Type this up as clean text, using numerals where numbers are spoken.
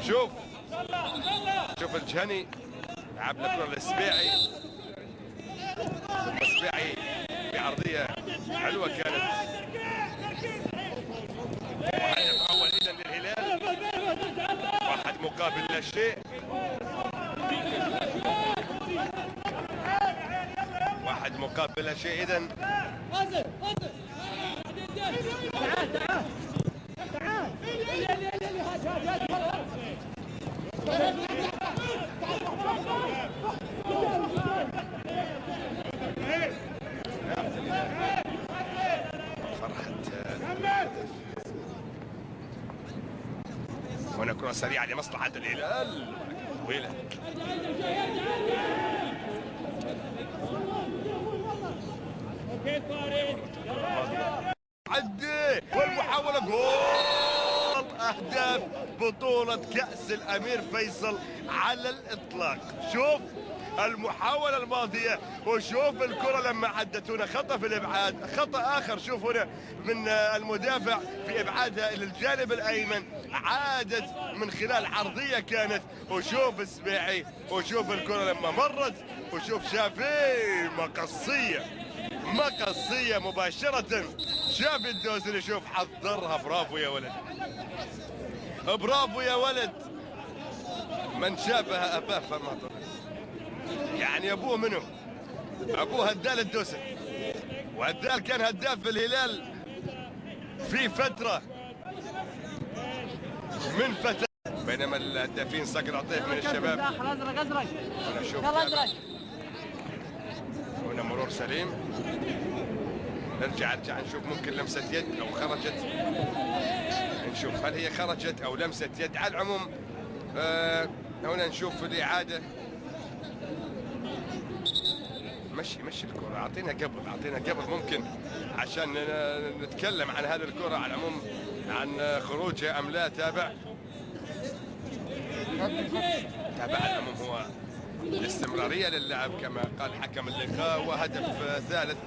شوف الجهني لعب له كرة للسبيعي، ثم السبيعي بعرضية حلوة كانت. هدف أول إذا للهلال، 1 مقابل لا شيء. 1 مقابل لا شيء إذا. هنا كرة سريعة لمصلحة الهلال طويلة. عدي والمحاولة جول. أهداف بطولة كأس الأمير فيصل على الإطلاق. شوف المحاولة الماضية وشوف الكرة لما عدت. هنا خطأ في الإبعاد، خطأ آخر شوف هنا من المدافع في إبعادها إلى الجانب الأيمن، عادت من خلال عرضية كانت. وشوف السبيعي وشوف الكرة لما مرت، وشوف شافي مقصية مباشرة. شاف الدوسري، شوف حضرها. برافو يا ولد، برافو يا ولد. من شابه أباه فما ضر. يعني أبوه منه، أبوه هدال الدوسري، وهدال كان هداف في الهلال في فترة من فترة، بينما الهدافين صقر عطيف من الشباب. أزرق هنا شوف هنا مرور سليم. نرجع نشوف ممكن لمسة يد أو خرجت. نشوف هل هي خرجت أو لمسة يد. على العموم هنا نشوف الإعادة. مشي الكرة، أعطينا قبل ممكن عشان نتكلم عن هذه الكرة. على العموم عن خروجها أم لا. تابع على العموم هو الاستمرارية للعب كما قال حكم اللقاء، وهدف ثالث.